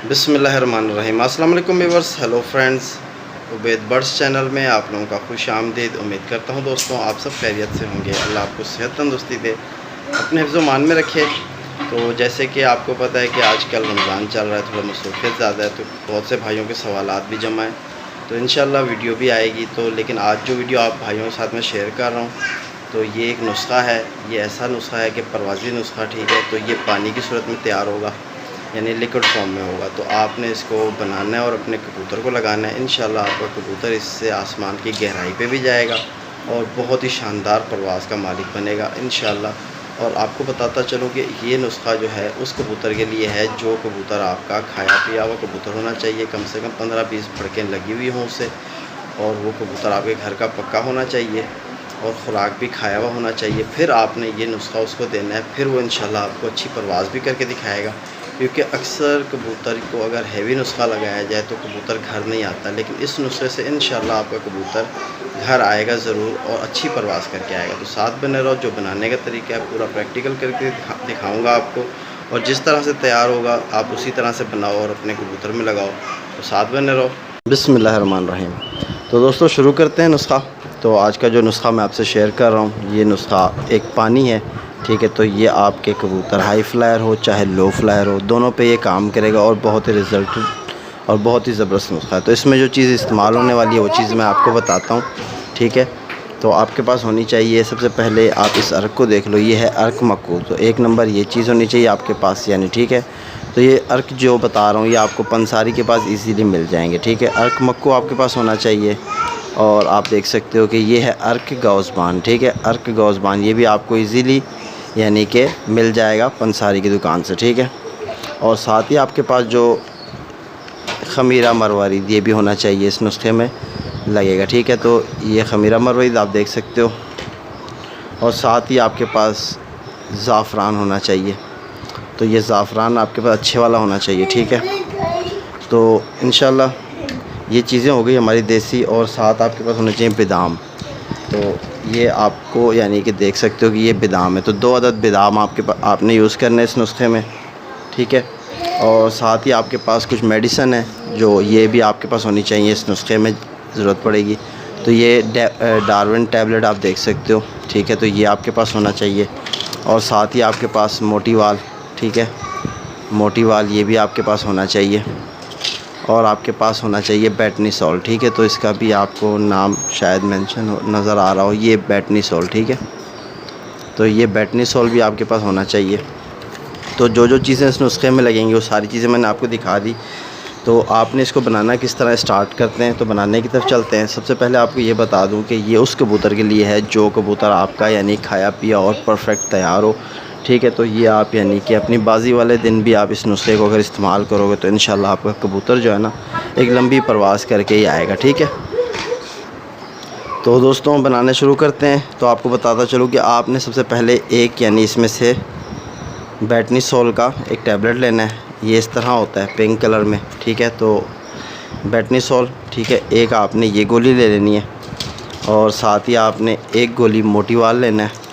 बिस्मिल्लाहिर्रहमानिर्रहीम। अस्सलाम वालेकुम viewers, hello friends. Ubaid birds channel में आप लोगों का खुश आमदीद। उम्मीद करता हूँ दोस्तों आप सब खैरियत से होंगे। अल्लाह आपको सेहत तंदुरुस्ती दे, अपने हिफ्ज़ मान में रखे। तो जैसे कि आपको पता है कि आजकल रमज़ान चल रहा है, थोड़ा मसरूफियत ज़्यादा है, तो बहुत से भाइयों के सवालात भी जमा हैं। तो इंशाल्लाह वीडियो भी आएगी। तो लेकिन आज जो वीडियो आप भाइयों के साथ में शेयर कर रहा हूँ, तो ये एक नुस्खा है। ये ऐसा नुस्खा है कि परवाज़ी नुस्खा, ठीक है। तो ये पानी की सूरत में तैयार होगा, यानी लिक्विड फॉर्म में होगा। तो आपने इसको बनाना है और अपने कबूतर को लगाना है। इंशाल्लाह आपका कबूतर इससे आसमान की गहराई पे भी जाएगा और बहुत ही शानदार परवाज़ का मालिक बनेगा इंशाल्लाह। और आपको बताता चलूँ कि ये नुस्खा जो है उस कबूतर के लिए है जो कबूतर आपका खाया पिया हुआ कबूतर होना चाहिए, कम से कम 15-20 फड़कें लगी हुई हों उसे, और वो कबूतर आपके घर का पक्का होना चाहिए और ख़ुराक भी खाया हुआ होना चाहिए। फिर आपने ये नुस्खा उसको देना है, फिर वो इंशाल्लाह आपको अच्छी परवाज़ भी करके दिखाएगा। क्योंकि अक्सर कबूतर को अगर हैवी नुस्खा लगाया जाए तो कबूतर घर नहीं आता, लेकिन इस नुस्खे से इंशाल्लाह आपका कबूतर घर आएगा ज़रूर और अच्छी परवाज़ करके आएगा। तो साथ बने रहो। जो बनाने का तरीका है पूरा प्रैक्टिकल करके दिखाऊँगा आपको, और जिस तरह से तैयार होगा आप उसी तरह से बनाओ और अपने कबूतर में लगाओ। तो साथ बने रहो। बिस्मिल्लाहिर्रहमानिर्रहीम। तो दोस्तों शुरू करते हैं नुस्खा। तो आज का जो नुस्खा मैं आपसे शेयर कर रहा हूँ, ये नुस्खा एक पानी है, ठीक है। तो ये आपके कबूतर हाई फ्लायर हो चाहे लो फ्लायर हो, दोनों पे ये काम करेगा और बहुत ही रिज़ल्ट और बहुत ही ज़बरदस्त नुस्खा है। तो इसमें जो चीज़ इस्तेमाल होने वाली है वो चीज़ मैं आपको बताता हूँ, ठीक है। तो आपके पास होनी चाहिए सबसे पहले, आप इस अर्क को देख लो, ये है अर्क मक्कू। तो एक नंबर ये चीज़ होनी चाहिए आपके पास, यानी ठीक है। तो ये अर्क जो बता रहा हूँ ये आपको पंसारी के पास इजीली मिल जाएंगे, ठीक है। अर्क मक्कू आपके पास होना चाहिए। और आप देख सकते हो कि ये है अर्क गौज़बान, ठीक है। अर्क गौज़बान ये भी आपको इजीली यानी कि मिल जाएगा पंसारी की दुकान से, ठीक है। और साथ ही आपके पास जो ख़मीरा मरवारीद ये भी होना चाहिए, इस नुस्खे में लगेगा, ठीक है। तो ये ख़मीरा मरवारीद आप देख सकते हो। और साथ ही आपके पास ज़ाफ़रान होना चाहिए। तो ये ज़ाफ़रान आपके पास अच्छे वाला होना चाहिए, ठीक है। तो इंशाल्लाह ये चीज़ें हो गई हमारी देसी। और साथ आपके पास होने चाहिए बादाम। तो ये आपको यानी कि देख सकते हो कि ये बादाम है, तो 2 अदद बादाम आपने यूज़ करने इस नुस्खे में, ठीक है। और साथ ही आपके पास कुछ मेडिसन है जो ये भी आपके पास होनी चाहिए, इस नुस्खे में ज़रूरत पड़ेगी। तो ये डार्विन टैबलेट आप देख सकते हो, ठीक है। तो ये आपके पास होना चाहिए। और साथ ही आपके पास मोटी वाल, ठीक है, मोटी वाल ये भी आपके पास होना चाहिए। और आपके पास होना चाहिए बेटनीसोल, ठीक है। तो इसका भी आपको नाम शायद मेंशन नज़र आ रहा हो, ये बेटनीसोल, ठीक है। तो ये बेटनीसोल भी आपके पास होना चाहिए। तो जो जो चीज़ें इस नुस्खे में लगेंगी वो सारी चीज़ें मैंने आपको दिखा दी। तो आपने इसको बनाना किस तरह स्टार्ट करते हैं, तो बनाने की तरफ चलते हैं। सबसे पहले आपको ये बता दूं कि ये उस कबूतर के लिए है जो कबूतर आपका यानी खाया पिया और परफेक्ट तैयार हो, ठीक है। तो ये आप यानी कि अपनी बाजी वाले दिन भी आप इस नुस्खे को अगर इस्तेमाल करोगे तो इंशाल्लाह आपका कबूतर जो है ना एक लंबी परवाज़ करके ही आएगा, ठीक है। तो दोस्तों बनाने शुरू करते हैं। तो आपको बताता चलूँ कि आपने सबसे पहले एक यानी इसमें से बेटनीसोल का एक टैबलेट लेना है। ये इस तरह होता है पिंक कलर में, ठीक है। तो बेटनीसोल, ठीक है, एक आपने ये गोली ले लेनी है। और साथ ही आपने एक गोली मोटी वाल लेना है,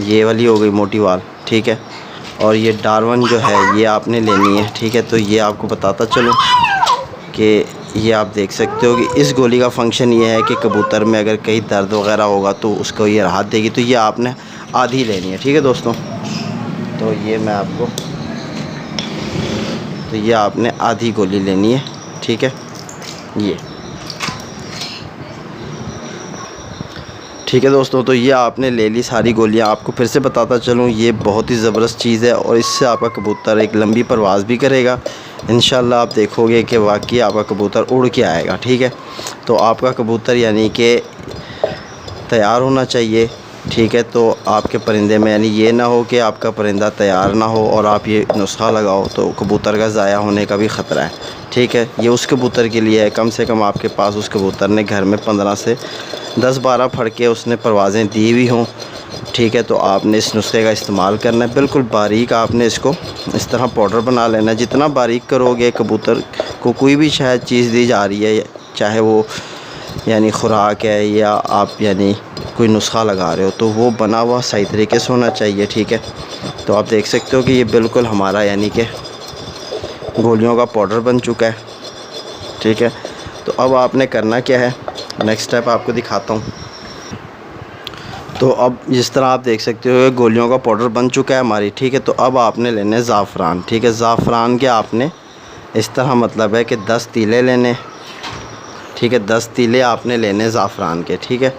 ये वाली हो गई मोटी वाल, ठीक है। और ये डार्विन जो है ये आपने लेनी है, ठीक है। तो ये आपको बताता चलूँ कि ये आप देख सकते हो कि इस गोली का फंक्शन ये है कि कबूतर में अगर कहीं दर्द वगैरह होगा तो उसको ये राहत देगी। तो ये आपने आधी लेनी है, ठीक है दोस्तों। तो ये मैं आपको, तो ये आपने आधी गोली लेनी है, ठीक है, ये ठीक है दोस्तों। तो ये आपने ले ली सारी गोलियां। आपको फिर से बताता चलूँ ये बहुत ही ज़बरदस्त चीज़ है और इससे आपका कबूतर एक लंबी परवाज़ भी करेगा इंशाल्लाह। आप देखोगे कि वाकई आपका कबूतर उड़ के आएगा, ठीक है। तो आपका कबूतर यानी कि तैयार होना चाहिए, ठीक है। तो आपके परिंदे में यानी ये ना हो कि आपका परिंदा तैयार ना हो और आप ये नुस्खा लगाओ तो कबूतर का ज़ाया होने का भी ख़तरा है, ठीक है। ये उस कबूतर के लिए है, कम से कम आपके पास उस कबूतर ने घर में 15 से 10-12 फड़के उसने परवाज़ें दी हुई हों, ठीक है। तो आपने इस नुस्खे का इस्तेमाल करना है। बिल्कुल बारीक आपने इसको इस तरह पाउडर बना लेना है। जितना बारीक करोगे कबूतर को कोई भी शायद चीज़ दी जा रही है, चाहे वो यानी ख़ुराक है या आप यानी कोई नुस्खा लगा रहे हो, तो वो बना हुआ सही तरीके से होना चाहिए, ठीक है। तो आप देख सकते हो कि ये बिल्कुल हमारा यानी कि गोलियों का पाउडर बन चुका है, ठीक है। तो अब आपने करना क्या है, नेक्स्ट स्टेप आपको दिखाता हूँ। तो अब जिस तरह आप देख सकते हो गोलियों का पाउडर बन चुका है हमारी, ठीक है। तो अब आपने लेने ज़ाफ़रान, ठीक है। ज़ाफ़रान के आपने इस तरह मतलब है कि 10 तीले लेने, ठीक है। 10 तीले आपने लेने ज़ाफ़रान के, ठीक है।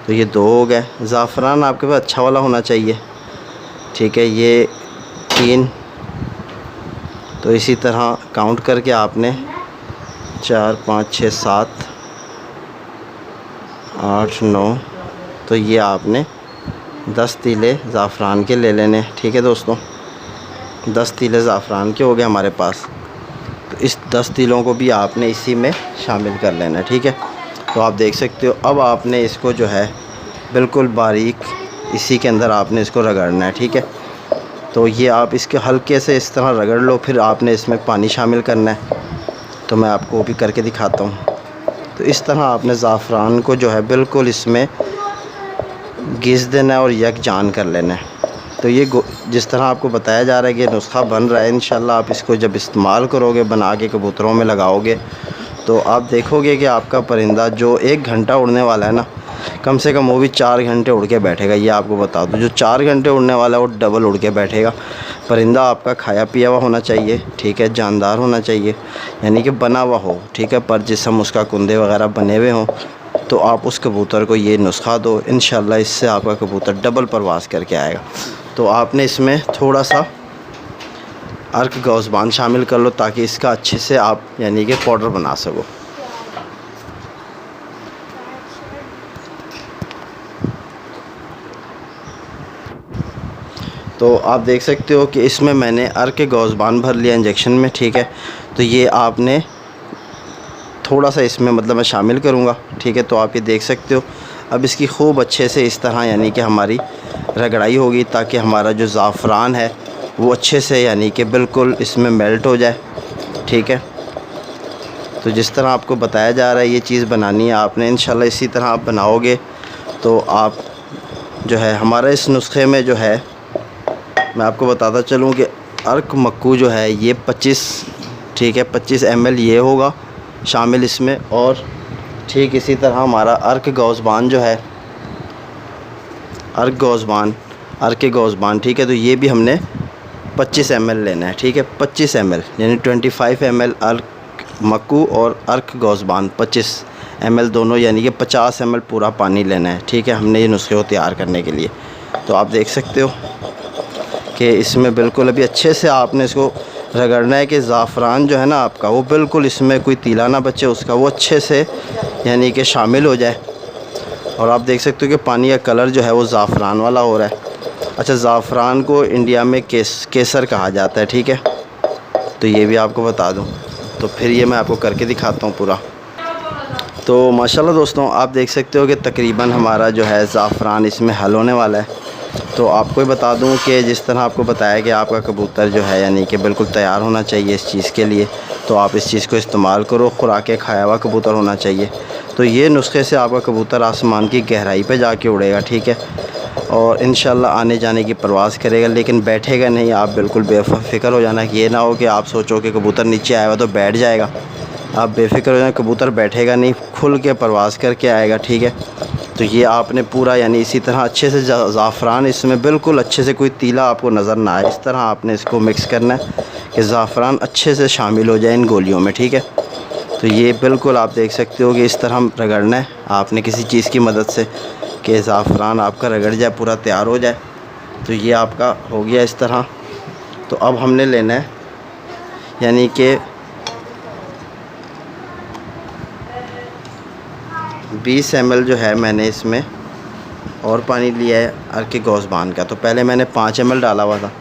तो ये 2 हो गए। ज़ाफ़रान आपके पास अच्छा वाला होना चाहिए, ठीक है। ये 3। तो इसी तरह काउंट करके आपने 4 5 6 7 8 9, तो ये आपने 10 तीले ज़ाफ़रान के ले लेने, ठीक है दोस्तों। 10 तीले ज़ाफ़रान के हो गए हमारे पास। तो इस 10 तीलों को भी आपने इसी में शामिल कर लेना, ठीक है। तो आप देख सकते हो अब आपने इसको जो है बिल्कुल बारीक इसी के अंदर आपने इसको रगड़ना है, ठीक है। तो ये आप इसके हल्के से इस तरह रगड़ लो, फिर आपने इसमें पानी शामिल करना है। तो मैं आपको वो भी करके दिखाता हूँ। तो इस तरह आपने ज़ाफ़रान को जो है बिल्कुल इसमें घिस देना है और यकजान कर लेना है। तो ये जिस तरह आपको बताया जा रहा है कि ये नुस्खा बन रहा है, इंशाल्लाह आप इसको जब इस्तेमाल करोगे, बना के कबूतरों में लगाओगे, तो आप देखोगे कि आपका परिंदा जो 1 घंटा उड़ने वाला है ना, कम से कम वो भी 4 घंटे उड़ के बैठेगा। ये आपको बता दूँ, जो 4 घंटे उड़ने वाला है वो डबल उड़ के बैठेगा। परिंदा आपका खाया पिया हुआ होना चाहिए, ठीक है। जानदार होना चाहिए, यानी कि बना हुआ हो, ठीक है। पर जिस्म उसका कुंदे वगैरह बने हुए हों, तो आप उस कबूतर को ये नुस्खा दो, इंशाल्लाह इससे आपका कबूतर डबल परवाज़ करके आएगा। तो आपने इसमें थोड़ा सा अर्क गौज़बान शामिल कर लो, ताकि इसका अच्छे से आप यानी कि पाउडर बना सको। तो आप देख सकते हो कि इसमें मैंने अर्क गौज़बान भर लिया इंजेक्शन में, ठीक है। तो ये आपने थोड़ा सा इसमें मतलब मैं शामिल करूँगा, ठीक है। तो आप ये देख सकते हो अब इसकी खूब अच्छे से इस तरह यानी कि हमारी रगड़ाई होगी, ताकि हमारा जो ज़ाफ़रान है वो अच्छे से यानी कि बिल्कुल इसमें मेल्ट हो जाए, ठीक है। तो जिस तरह आपको बताया जा रहा है ये चीज़ बनानी है आपने, इंशाल्लाह इसी तरह आप बनाओगे तो आप जो है हमारा इस नुस्खे में जो है, मैं आपको बताता चलूँ कि अर्क मक्कू जो है ये 25, ठीक है, 25 ml ये होगा शामिल इसमें। और ठीक इसी तरह हमारा अर्क गौज़बान जो है, अर्क गौज़बान, ठीक है। तो ये भी हमने 25 ml लेना है, ठीक है। 25 ml यानी 25 ml अर्क मक्कू और अर्क गौज़बान 25 ml दोनों, यानी कि 50 ml पूरा पानी लेना है, ठीक है, हमने ये नुस्खे को तैयार करने के लिए। तो आप देख सकते हो कि इसमें बिल्कुल अभी अच्छे से आपने इसको रगड़ना है कि ज़ाफ़रान जो है ना आपका वो बिल्कुल इसमें कोई तीला ना बचे उसका, वो अच्छे से यानी कि शामिल हो जाए। और आप देख सकते हो कि पानी का कलर जो है वो ज़ाफ़रान वाला हो रहा है। अच्छा, ज़ाफ़रान को इंडिया में केसर कहा जाता है, ठीक है। तो ये भी आपको बता दूं, तो फिर ये मैं आपको करके दिखाता हूँ पूरा। तो माशाल्लाह दोस्तों आप देख सकते हो कि तकरीबन हमारा जो है ज़ाफ़रान इसमें हल होने वाला है। तो आपको ही बता दूं कि जिस तरह आपको बताया कि आपका कबूतर जो है यानी कि बिल्कुल तैयार होना चाहिए इस चीज़ के लिए, तो आप इस चीज़ को इस्तेमाल करो। खुराकें खाया हुआ कबूतर होना चाहिए। तो ये नुस्खे से आपका कबूतर आसमान की गहराई पे जाके उड़ेगा, ठीक है। और इंशाल्लाह आने जाने की परवाज़ करेगा, लेकिन बैठेगा नहीं। आप बिल्कुल बेफ़िक्र हो जाना कि ये ना हो कि आप सोचो कि कबूतर नीचे आया हुआ तो बैठ जाएगा। आप बेफ़िक्र हो जाना, कबूतर बैठेगा नहीं, खुल के परवाज़ करके आएगा, ठीक है। तो ये आपने पूरा यानी इसी तरह अच्छे से ज़ाफ़रान इसमें बिल्कुल अच्छे से कोई तीला आपको नज़र ना आए, इस तरह आपने इसको मिक्स करना है कि ज़ाफ़रान अच्छे से शामिल हो जाए इन गोलियों में, ठीक है। तो ये बिल्कुल आप देख सकते हो कि इस तरह रगड़ना है आपने किसी चीज़ की मदद से कि ज़ाफ़रान आपका रगड़ जाए, पूरा तैयार हो जाए। तो ये आपका हो गया इस तरह। तो अब हमने लेना है यानी कि 20 ml जो है मैंने इसमें और पानी लिया है अर्क गौज़बान का। तो पहले मैंने 5 ml डाला हुआ था,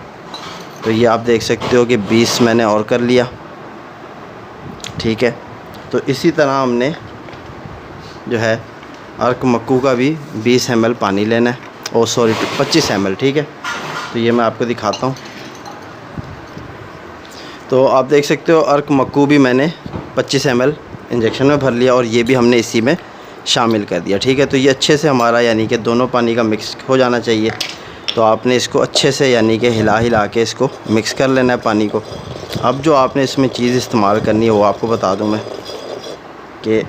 तो ये आप देख सकते हो कि 20 मैंने और कर लिया, ठीक है। तो इसी तरह हमने जो है अर्क मक्कू का भी 20 ml पानी लेना है, और सॉरी 25 ml, ठीक है। तो ये मैं आपको दिखाता हूँ। तो आप देख सकते हो अर्क मक्कू भी मैंने 25 ml इंजेक्शन में भर लिया, और ये भी हमने इसी में शामिल कर दिया, ठीक है। तो ये अच्छे से हमारा यानी कि दोनों पानी का मिक्स हो जाना चाहिए। तो आपने इसको अच्छे से यानी कि हिला के इसको मिक्स कर लेना है पानी को, अब जो आपने इसमें चीज़ इस्तेमाल करनी है वो आपको बता दूं मैं कि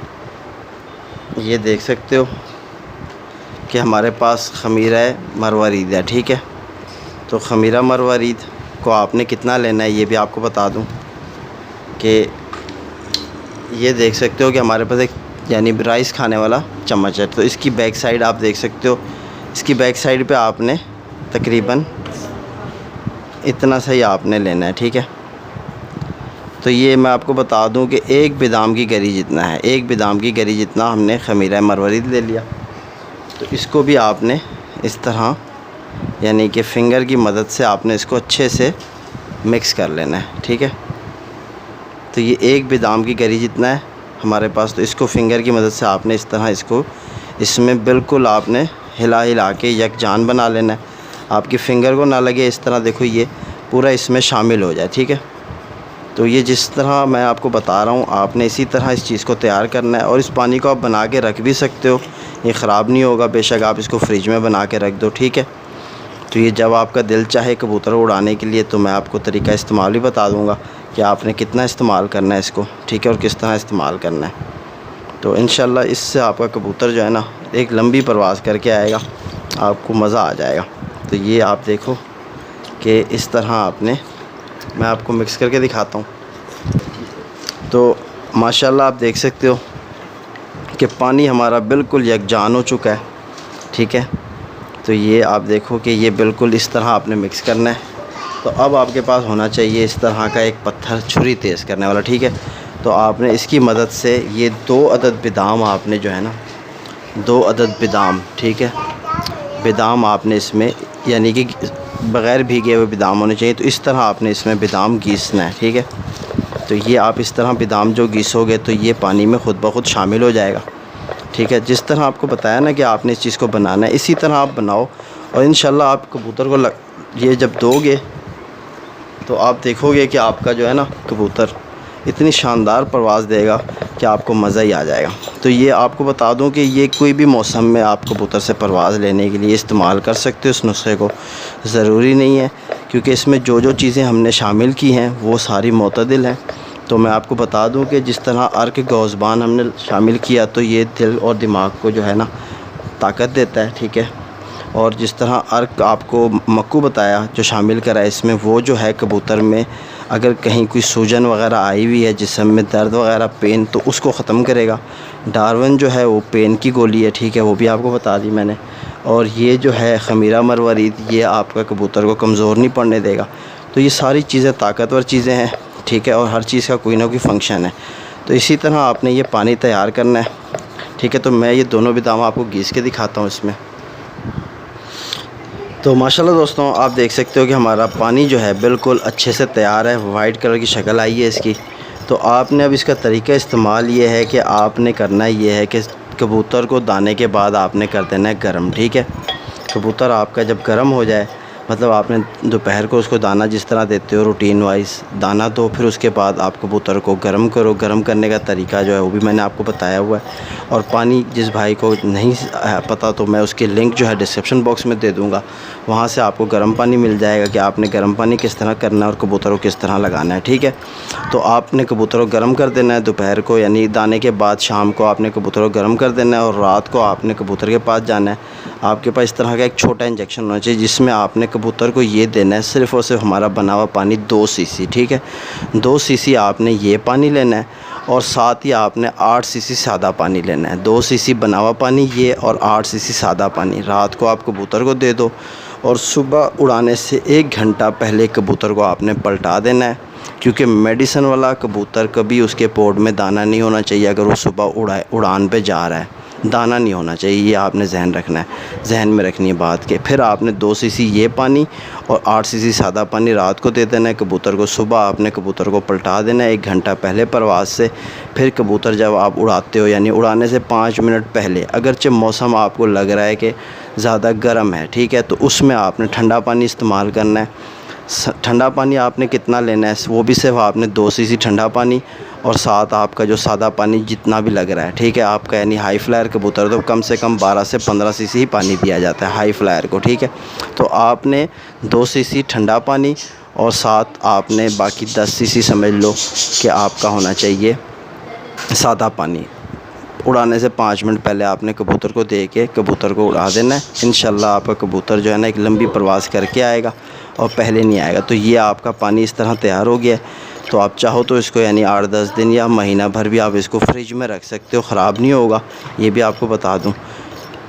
ये देख सकते हो कि हमारे पास खमीरा मरवरीद है, ठीक है। तो खमीरा मरवरीद को आपने कितना लेना है ये भी आपको बता दूं कि ये देख सकते हो कि हमारे पास एक यानी राइस खाने वाला चम्मच है। तो इसकी बैक साइड आप देख सकते हो, इसकी बैक साइड पे आपने तकरीबन इतना सही आपने लेना है, ठीक है। तो ये मैं आपको बता दूं कि एक बादाम की गरी जितना है, एक बादाम की गरी जितना हमने खमीरा मरवरीद ले लिया। तो इसको भी आपने इस तरह यानी कि फ़िंगर की मदद से आपने इसको अच्छे से मिक्स कर लेना है, ठीक है। तो ये एक बादाम की गरी जितना है हमारे पास। तो इसको फ़िंगर की मदद से आपने इस तरह इसको इसमें बिल्कुल आपने हिला हिला के यकजान बना लेना है। आपकी फ़िंगर को ना लगे, इस तरह देखो ये पूरा इसमें शामिल हो जाए, ठीक है। तो ये जिस तरह मैं आपको बता रहा हूँ आपने इसी तरह इस चीज़ को तैयार करना है। और इस पानी को आप बना के रख भी सकते हो, ये ख़राब नहीं होगा। बेशक आप इसको फ्रिज में बना के रख दो, ठीक है। तो ये जब आपका दिल चाहे कबूतर उड़ाने के लिए तो मैं आपको तरीका इस्तेमाल भी बता दूँगा कि आपने कितना इस्तेमाल करना है इसको, ठीक है, और किस तरह इस्तेमाल करना है। तो इंशाल्लाह इससे आपका कबूतर जो है ना एक लंबी परवाज़ करके आएगा, आपको मज़ा आ जाएगा। तो ये आप देखो कि इस तरह आपने, मैं आपको मिक्स करके दिखाता हूँ। तो माशाल्लाह आप देख सकते हो कि पानी हमारा बिल्कुल यकजान हो चुका है, ठीक है। तो ये आप देखो कि ये बिल्कुल इस तरह आपने मिक्स करना है। तो अब आपके पास होना चाहिए इस तरह का एक पत्थर, छुरी तेज़ करने वाला, ठीक है। तो आपने इसकी मदद से ये 2 अदद बादाम आपने जो है ना 2 अदद बादाम, ठीक है, बादाम आपने इसमें यानी कि बग़ैर भीगे हुए बादाम होने चाहिए। तो इस तरह आपने इसमें बादाम घिसना है, ठीक है। तो ये आप इस तरह बादाम जो घिसोगे तो ये पानी में ख़ुद ब खुद शामिल हो जाएगा, ठीक है। जिस तरह आपको बताया ना कि आपने इस चीज़ को बनाना है, इसी तरह आप बनाओ और इंशाल्लाह आप कबूतर को ये जब दोगे तो आप देखोगे कि आपका जो है ना कबूतर इतनी शानदार परवाज़ देगा कि आपको मज़ा ही आ जाएगा। तो ये आपको बता दूं कि ये कोई भी मौसम में आप कबूतर से परवाज़ लेने के लिए इस्तेमाल कर सकते हो इस नुस्खे को, ज़रूरी नहीं है, क्योंकि इसमें जो जो चीज़ें हमने शामिल की हैं वो सारी मोतदिल हैं। तो मैं आपको बता दूं कि जिस तरह अर्क गौज़बान हमने शामिल किया तो ये दिल और दिमाग को जो है ना ताकत देता है, ठीक है। और जिस तरह अर्क आपको मक्कू बताया जो शामिल करा है इसमें, वो जो है कबूतर में अगर कहीं कोई सूजन वग़ैरह आई हुई है, जिस्म में दर्द वग़ैरह, पेन, तो उसको ख़त्म करेगा। डार्विन जो है वो पेन की गोली है, ठीक है, वो भी आपको बता दी मैंने। और ये जो है खमीरा मरवरीद ये आपका कबूतर को कमज़ोर नहीं पड़ने देगा। तो ये सारी चीज़ें ताकतवर चीज़ें हैं, ठीक है, और हर चीज़ का कोई ना कोई फ़ंक्शन है। तो इसी तरह आपने ये पानी तैयार करना है, ठीक है। तो मैं ये दोनों बादाम आपको घिस के दिखाता हूँ इसमें। तो माशाल्लाह दोस्तों आप देख सकते हो कि हमारा पानी जो है बिल्कुल अच्छे से तैयार है, वाइट कलर की शक्ल आई है इसकी। तो आपने अब इसका तरीका इस्तेमाल ये है कि आपने करना ये है कि कबूतर को दाने के बाद आपने कर देना है गर्म, ठीक है। कबूतर आपका जब गर्म हो जाए, मतलब आपने दोपहर को उसको दाना जिस तरह देते हो रूटीन वाइज दाना, तो फिर उसके बाद आप कबूतर को गर्म करो। गर्म करने का तरीका जो है वो भी मैंने आपको बताया हुआ है। और पानी जिस भाई को नहीं पता तो मैं उसके लिंक जो है डिस्क्रिप्शन बॉक्स में दे दूँगा, वहाँ से आपको गर्म पानी मिल जाएगा कि आपने गर्म पानी किस तरह करना है और कबूतर को किस तरह लगाना है, ठीक है। तो आपने कबूतर को गर्म कर देना है दोपहर को, यानी दाने के बाद शाम को आपने कबूतर को गर्म कर देना है। और रात को आपने कबूतर के पास जाना है। आपके पास इस तरह का एक छोटा इंजेक्शन होना चाहिए जिसमें आपने कबूतर को ये देना है सिर्फ़ और सिर्फ हमारा बना हुआ पानी 2 सीसी, ठीक है। 2 सीसी आपने ये पानी लेना है और साथ ही आपने 8 सीसी सादा पानी लेना है। 2 सीसी बना हुआ पानी ये और 8 सीसी सादा पानी रात को आप कबूतर को दे दो। और सुबह उड़ाने से 1 घंटा पहले कबूतर को आपने पलटा देना है, क्योंकि मेडिसिन वाला कबूतर कभी उसके पोर्ट में दाना नहीं होना चाहिए। अगर वो सुबह उड़ान पे जा रहा है दाना नहीं होना चाहिए, ये आपने जहन रखना है, जहन में रखनी है बात के। फिर आपने 2 सीसी ये पानी और 8 सीसी सादा पानी रात को दे देना है कबूतर को। सुबह आपने कबूतर को पलटा देना है 1 घंटा पहले परवाज़ से। फिर कबूतर जब आप उड़ाते हो यानी उड़ाने से 5 मिनट पहले, अगरचे मौसम आपको लग रहा है कि ज़्यादा गर्म है, ठीक है, तो उसमें आपने ठंडा पानी इस्तेमाल करना है। ठंडा पानी आपने कितना लेना है वो भी सिर्फ आपने 2 सीसी ठंडा पानी और साथ आपका जो सादा पानी जितना भी लग रहा है, ठीक है, आपका यानी हाई फ्लायर कबूतर तो कम से कम 12 से 15 सीसी ही पानी दिया जाता है हाई फ्लायर को, ठीक है। तो आपने 2 सीसी ठंडा पानी और साथ आपने बाकी 10 सीसी समझ लो कि आपका होना चाहिए सादा पानी। उड़ाने से 5 मिनट पहले आपने कबूतर को दे के कबूतर को उड़ा देना है। इंशाल्लाह आपका कबूतर जो है ना एक लंबी परवाज़ करके आएगा और पहले नहीं आएगा। तो ये आपका पानी इस तरह तैयार हो गया है। तो आप चाहो तो इसको यानी 8-10 दिन या महीना भर भी आप इसको फ्रिज में रख सकते हो, ख़राब नहीं होगा, ये भी आपको बता दूँ।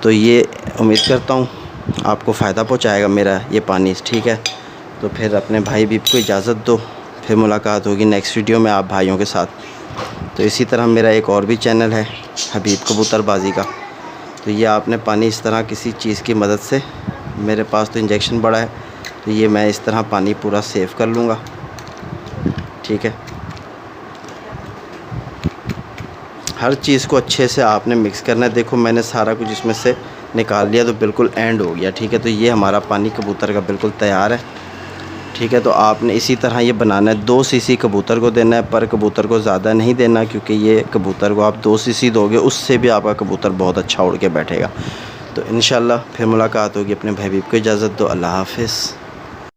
तो ये उम्मीद करता हूँ आपको फ़ायदा पहुँचाएगा मेरा ये पानी, ठीक है। तो फिर अपने भाई बीप को इजाज़त दो, फिर मुलाकात होगी नेक्स्ट वीडियो में आप भाइयों के साथ। तो इसी तरह मेरा एक और भी चैनल है हबीब कबूतरबाजी का। तो ये आपने पानी इस तरह किसी चीज़ की मदद से, मेरे पास तो इंजेक्शन बड़ा है, तो ये मैं इस तरह पानी पूरा सेव कर लूँगा, ठीक है। हर चीज़ को अच्छे से आपने मिक्स करना है। देखो मैंने सारा कुछ इसमें से निकाल लिया तो बिल्कुल एंड हो गया, ठीक है। तो ये हमारा पानी कबूतर का बिल्कुल तैयार है, ठीक है। तो आपने इसी तरह ये बनाना है। 2 सीसी कबूतर को देना है, पर कबूतर को ज़्यादा नहीं देना, क्योंकि ये कबूतर को आप 2 सीसी दोगे उससे भी आपका कबूतर बहुत अच्छा उड़ के बैठेगा। तो इंशाल्लाह फिर मुलाकात होगी। अपने भाई बीप को इजाज़त दो। अल्लाह हाफ़िज़।